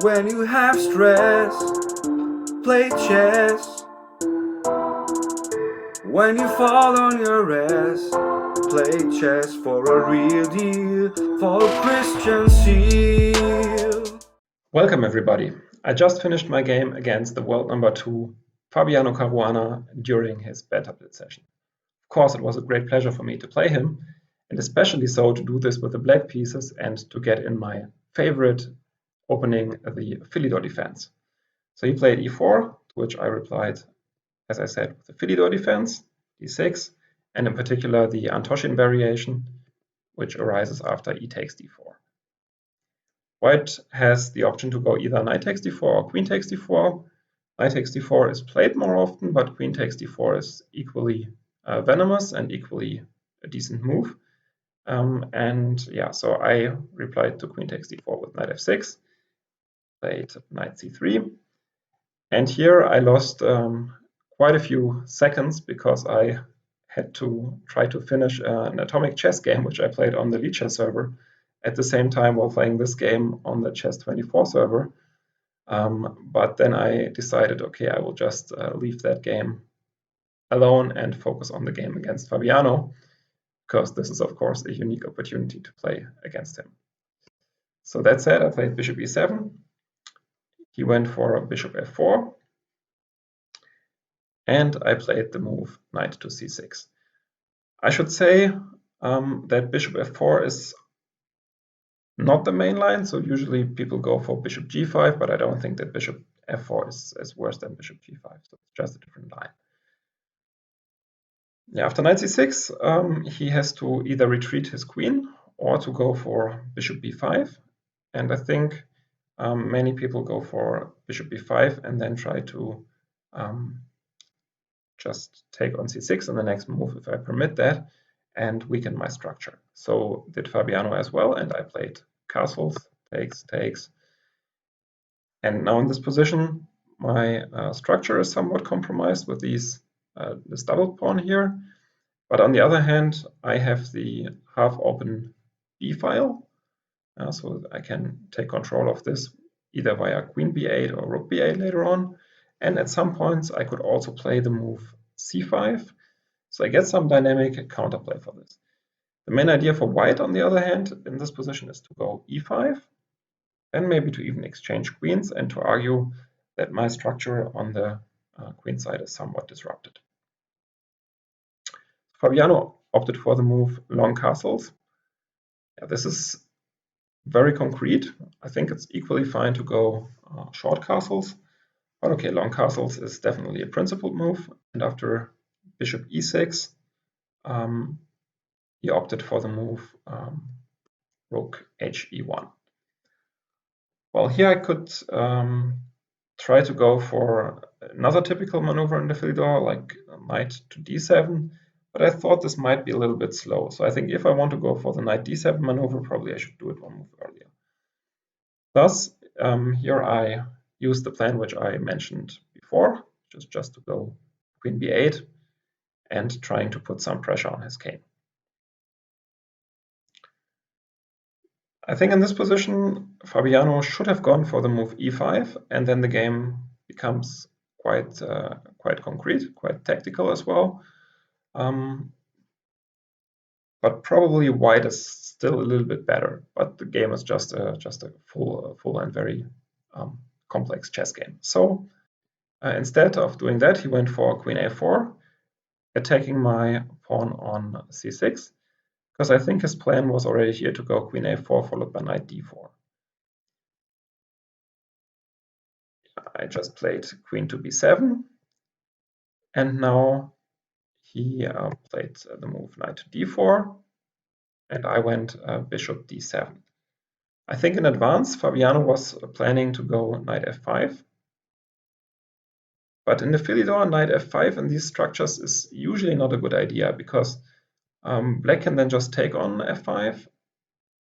When you have stress, play chess. When you fall on your ass, play chess for a real deal, for Christian Seal. Welcome everybody. I just finished my game against the world number 2, Fabiano Caruana, during his Banter Blitz session. Of course, it was a great pleasure for me to play him, and especially so to do this with the black pieces and to get in my favorite opening, the Philidor Defense. So he played e4, to which I replied, as I said, with the Philidor Defense, d6, and in particular the Antoshin variation, which arises after e takes d4. White has the option to go either knight takes d4 or queen takes d4. Knight takes d4 is played more often, but queen takes d4 is equally venomous and equally a decent move. So I replied to queen takes d4 with knight f6, played knight c3. And here I lost quite a few seconds because I had to try to finish an atomic chess game, which I played on the Lichess server, at the same time while playing this game on the Chess24 server. But then I decided, okay, I will just leave that game alone and focus on the game against Fabiano, because this is, of course, a unique opportunity to play against him. So that said, I played bishop e7. He went for bishop f4. And I played the move knight to c6. I should say that bishop f4 is not the main line, so usually people go for bishop g5, but I don't think that bishop f4 is worse than bishop g5, so it's just a different line. Yeah, after knight c6, he has to either retreat his queen or to go for bishop b5, and I think many people go for bishop b5 and then try to just take on c6 in the next move, if I permit that, and weaken my structure. So did Fabiano as well, and I played castles, takes. And now in this position, my structure is somewhat compromised with this double pawn here. But on the other hand, I have the half-open b file, so I can take control of this either via queen b8 or rook b8 later on. And at some points, I could also play the move c5, so I get some dynamic counterplay for this. The main idea for white, on the other hand, in this position is to go e5, and maybe to even exchange queens and to argue that my structure on the queen side is somewhat disrupted. Fabiano opted for the move long castles. Yeah, this is very concrete. I think it's equally fine to go short castles. But okay, long castles is definitely a principled move. And after bishop e6, he opted for the move rook he1. Well, here I could try to go for another typical maneuver in the Philidor, like knight to d7, but I thought this might be a little bit slow. So I think if I want to go for the knight d7 maneuver, probably I should do it one move earlier. Thus, here I use the plan which I mentioned before, which is just to go queen b8 and trying to put some pressure on his king. I think in this position, Fabiano should have gone for the move e5, and then the game becomes quite concrete, quite tactical as well. But probably white is still a little bit better. But the game is just a full and very complex chess game. So instead of doing that, he went for queen a4, attacking my pawn on c6. Because I think his plan was already here to go queen a4 followed by knight d4. I just played queen to b7, and now he played the move knight to d4, and I went bishop d7. I think in advance Fabiano was planning to go knight f5, but in the Philidor, knight f5 in these structures is usually not a good idea, because black can then just take on f5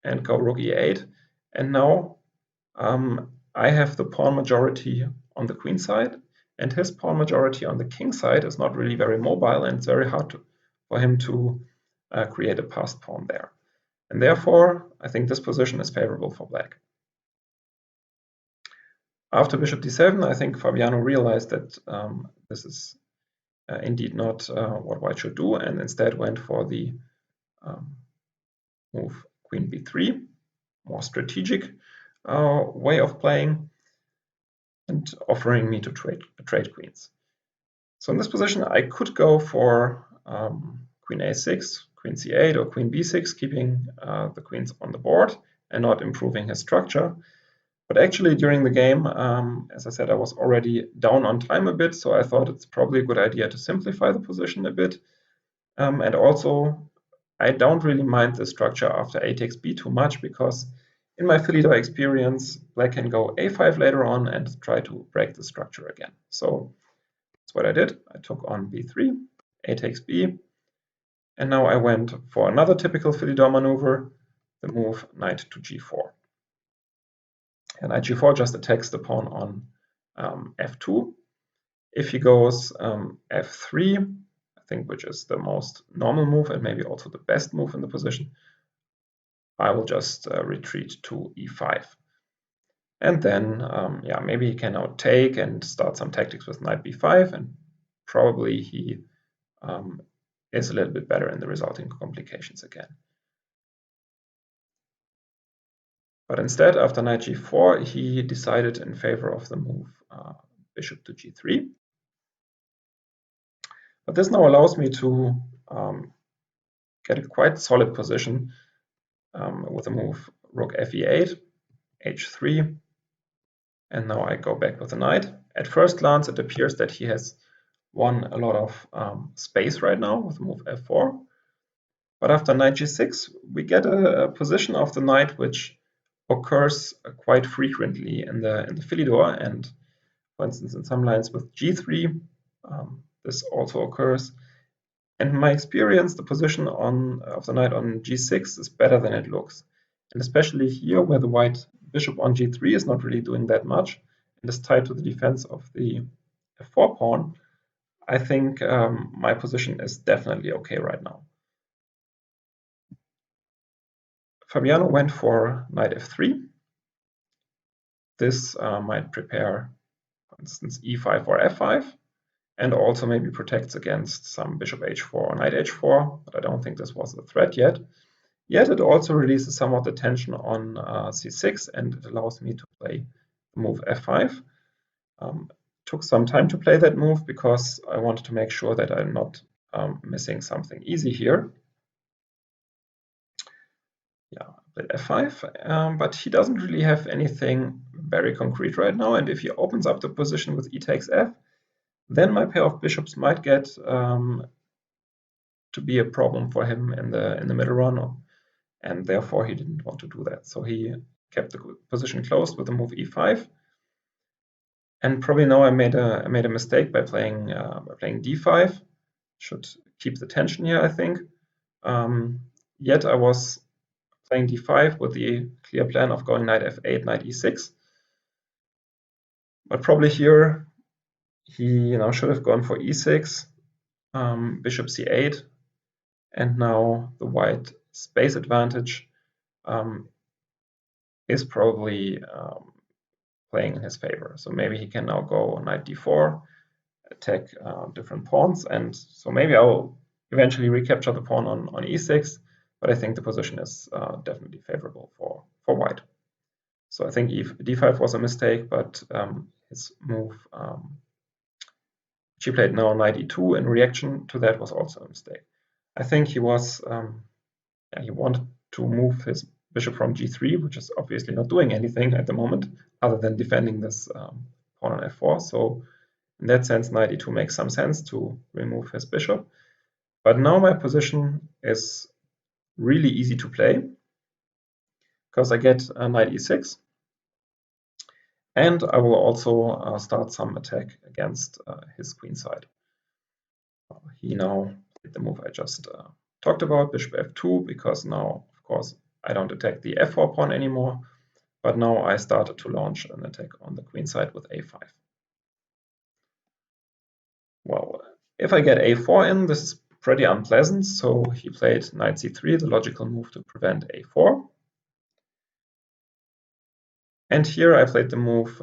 and go rook e8, and now I have the pawn majority on the queen side, and his pawn majority on the king side is not really very mobile, and it's very hard for him to create a passed pawn there. And therefore, I think this position is favorable for black. After bishop d7, I think Fabiano realized that this is indeed not what white should do, and instead went for the move queen b3, more strategic way of playing, and offering me to trade queens. So in this position, I could go for queen a6, queen c8, or queen b6, keeping the queens on the board and not improving his structure. But actually, during the game, as I said, I was already down on time a bit, so I thought it's probably a good idea to simplify the position a bit. And also, I don't really mind the structure after a takes b too much, because in my Philidor experience, black can go a5 later on and try to break the structure again. So that's what I did. I took on b3, a takes b, and now I went for another typical Philidor maneuver, the move knight to g4. And knight g4 just attacks the pawn on f2. If he goes f3, I think, which is the most normal move and maybe also the best move in the position, I will just retreat to e5. And then, yeah, maybe he can now take and start some tactics with knight b5, and probably he is a little bit better in the resulting complications again. But instead, after knight g4, he decided in favor of the move bishop to g3. But this now allows me to get a quite solid position with the move rook fe8, h3, and now I go back with the knight. At first glance, it appears that he has won a lot of space right now with the move f4. But after knight g6, we get a position of the knight which occurs quite frequently in the Philidor, and for instance in some lines with g3 this also occurs. And in my experience, the position of the knight on g6 is better than it looks, and especially here where the white bishop on g3 is not really doing that much and is tied to the defense of the f4 pawn, I think my position is definitely okay right now. Fabiano went for knight f3. This might prepare, for instance, e5 or f5, and also maybe protects against some bishop h4 or knight h4, but I don't think this was a threat yet. Yet it also releases some of the tension on c6, and it allows me to play the move f5. Took some time to play that move because I wanted to make sure that I'm not missing something easy here. Yeah, I played f5, but he doesn't really have anything very concrete right now, and if he opens up the position with e takes f, then my pair of bishops might get to be a problem for him in the middle run, and therefore he didn't want to do that. So he kept the position closed with the move e5. And probably now I made a mistake by playing d5. Should keep the tension here, I think. Yet I was playing d5 with the clear plan of going knight f8, knight e6. But probably here he should have gone for e6, bishop c8, and now the white space advantage is probably playing in his favor. So maybe he can now go knight d4, attack different pawns, and so maybe I'll eventually recapture the pawn on e6, but I think the position is definitely favorable for white. So I think d5 was a mistake, but his move, which he played now knight e2 in reaction to that, was also a mistake. I think he was, he wanted to move his bishop from g3, which is obviously not doing anything at the moment other than defending this pawn on f4. So in that sense, knight e2 makes some sense to remove his bishop. But now my position is really easy to play because I get knight e6, and I will also start some attack against his queen side. He now did the move I just talked about, bishop f2, because now, of course, I don't attack the f4 pawn anymore, but now I started to launch an attack on the queen side with a5. Well, if I get a4 in, this is pretty unpleasant, so he played knight c3, the logical move to prevent a4. And here I played the move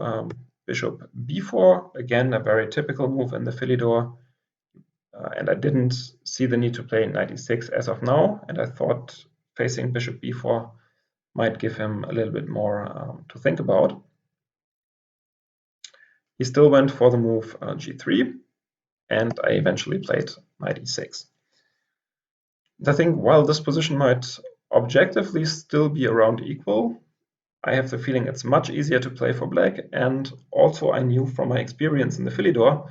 bishop b4, again a very typical move in the Philidor, and I didn't see the need to play knight e6 as of now, and I thought facing bishop b4 might give him a little bit more to think about. He still went for the move g3, and I eventually played knight e6. I think while this position might objectively still be around equal, I have the feeling it's much easier to play for black, and also I knew from my experience in the Philidor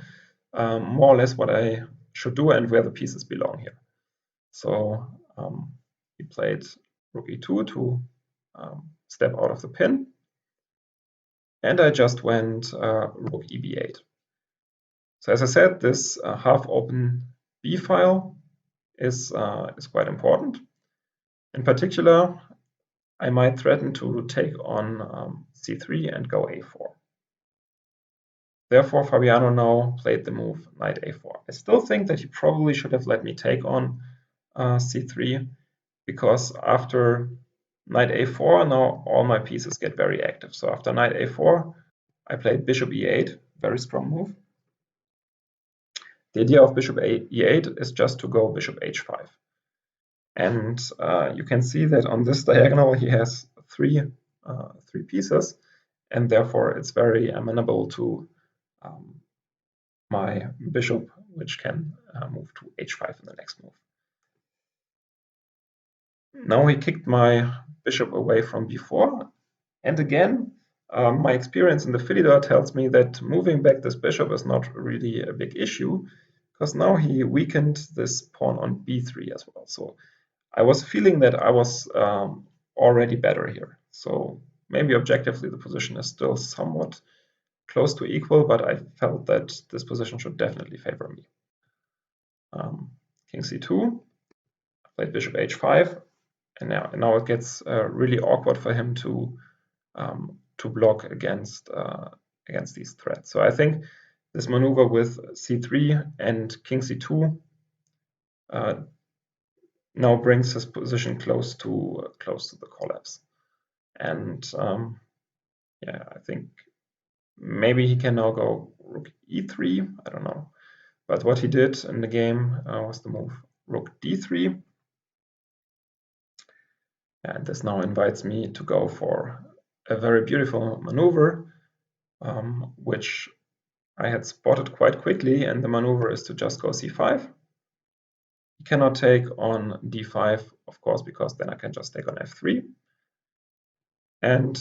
more or less what I should do and where the pieces belong here. So he played rook e2 to step out of the pin, and I just went rook eb8. So as I said, this half-open b file is quite important. In particular, I might threaten to take on c3 and go a4. Therefore, Fabiano now played the move knight a4. I still think that he probably should have let me take on c3, because after knight a4, now all my pieces get very active. So after knight a4, I played bishop e8, very strong move. The idea of bishop e8 is just to go bishop h5. And you can see that on this diagonal he has three pieces, and therefore it's very amenable to my bishop, which can move to h5 in the next move. Now he kicked my bishop away from b4, and again, my experience in the Philidor tells me that moving back this bishop is not really a big issue, because now he weakened this pawn on b3 as well. So I was feeling that I was already better here. So maybe objectively the position is still somewhat close to equal, but I felt that this position should definitely favor me. King c2, I played bishop h5, and now it gets really awkward for him to block against these threats. So I think this maneuver with c3 and king c2 now brings his position close to the collapse. And yeah, I think maybe he can now go rook e3, I don't know. But what he did in the game was the move rook d3. And this now invites me to go for a very beautiful maneuver, which I had spotted quite quickly, and the maneuver is to just go c5. He cannot take on d5, of course, because then I can just take on f3. And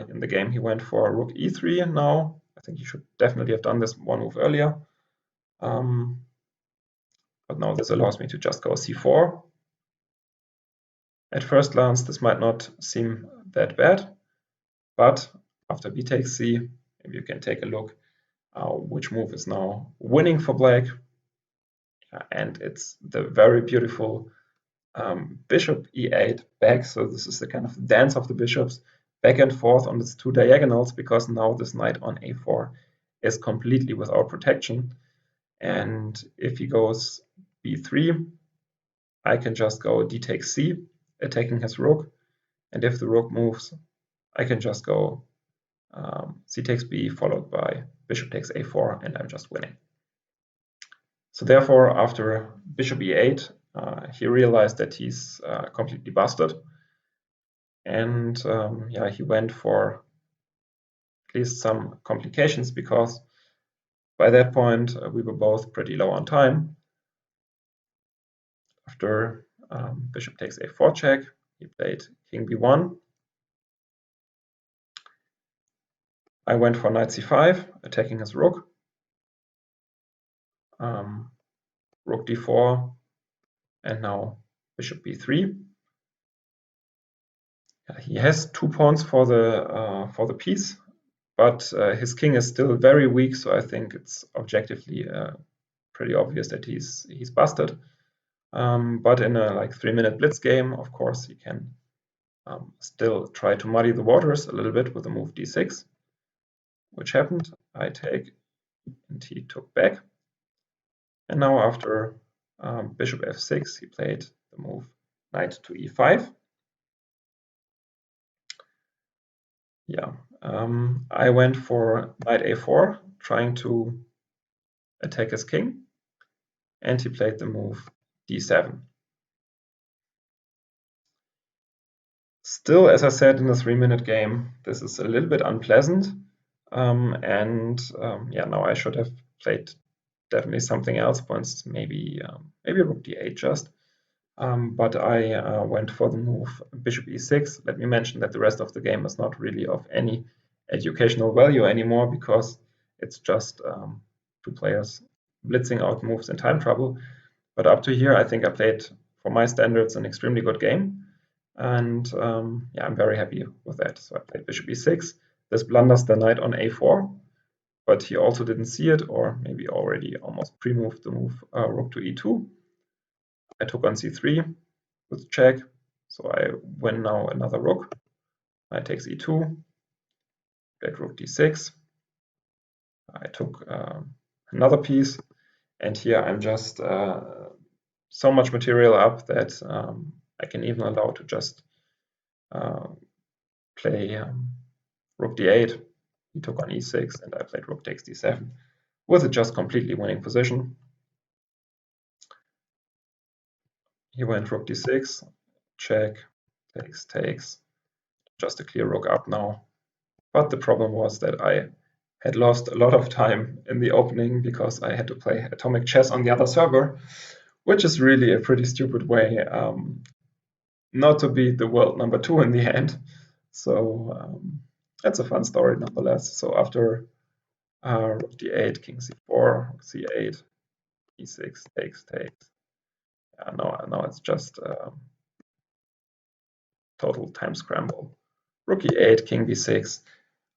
in the game he went for rook e3 now. I think he should definitely have done this one move earlier. But now this allows me to just go c4. At first glance, this might not seem that bad, but after b takes c, maybe you can take a look which move is now winning for black. And it's the very beautiful bishop e8 back. So this is the kind of dance of the bishops back and forth on its two diagonals, because now this knight on a4 is completely without protection. And if he goes b3, I can just go d takes c, attacking his rook. And if the rook moves, I can just go c takes b followed by bishop takes a4, and I'm just winning. So therefore, after bishop e8, he realized that he's completely busted. And yeah, he went for at least some complications, because by that point we were both pretty low on time. After bishop takes a4 check, he played king b1. I went for knight c5, attacking his rook. Rook d4, and now bishop b3. He has 2 pawns for the piece, but his king is still very weak, so I think it's objectively pretty obvious that he's busted. But in a 3-minute blitz game, of course, he can still try to muddy the waters a little bit with the move d6, which happened. I take, and he took back. And now after bishop f6, he played the move knight to e5. Yeah, I went for knight a4, trying to attack his king, and he played the move d7. Still, as I said in the 3-minute game, this is a little bit unpleasant, yeah, now I should have played definitely something else, for instance, maybe rook d8 just. But I went for the move bishop e6. Let me mention that the rest of the game is not really of any educational value anymore, because it's just two players blitzing out moves in time trouble. But up to here, I think I played, for my standards, an extremely good game. And yeah, I'm very happy with that. So I played bishop e6. This blunders the knight on a4, but he also didn't see it, or maybe already almost pre-moved the move rook to e2. I took on c3 with check, so I win now another rook. Knight takes e2, played rook d6. I took another piece, and here I'm just so much material up that I can even allow to just play rook d8. He took on e6, and I played rook takes d7, with a just completely winning position. He went rook d6, check, takes, just a clear rook up now. But the problem was that I had lost a lot of time in the opening because I had to play atomic chess on the other server, which is really a pretty stupid way not to beat the world number 2 in the end. So that's a fun story nonetheless. So after rook d8, king c4, rook c8, e6, takes. Yeah, now it's just total time scramble. Rook e8, king b6.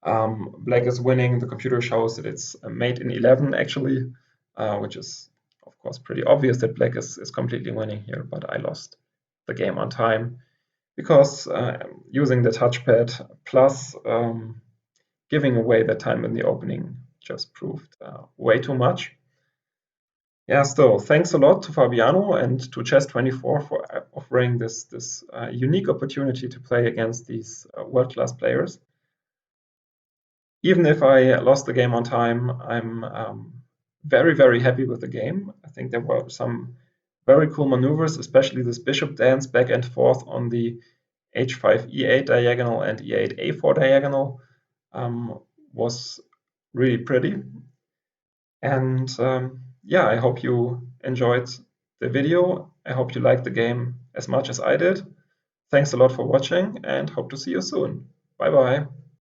Black is winning. The computer shows that it's mate in 11 actually, which is of course pretty obvious that black is completely winning here, but I lost the game on time because using the touchpad plus giving away the time in the opening just proved way too much. Yeah, still, thanks a lot to Fabiano and to Chess24 for offering this unique opportunity to play against these world-class players. Even if I lost the game on time, I'm very, very happy with the game. I think there were some very cool maneuvers, especially this bishop dance back and forth on the h5 e8 diagonal and e8 a4 diagonal was really pretty. And yeah, I hope you enjoyed the video. I hope you liked the game as much as I did. Thanks a lot for watching, and hope to see you soon. Bye bye.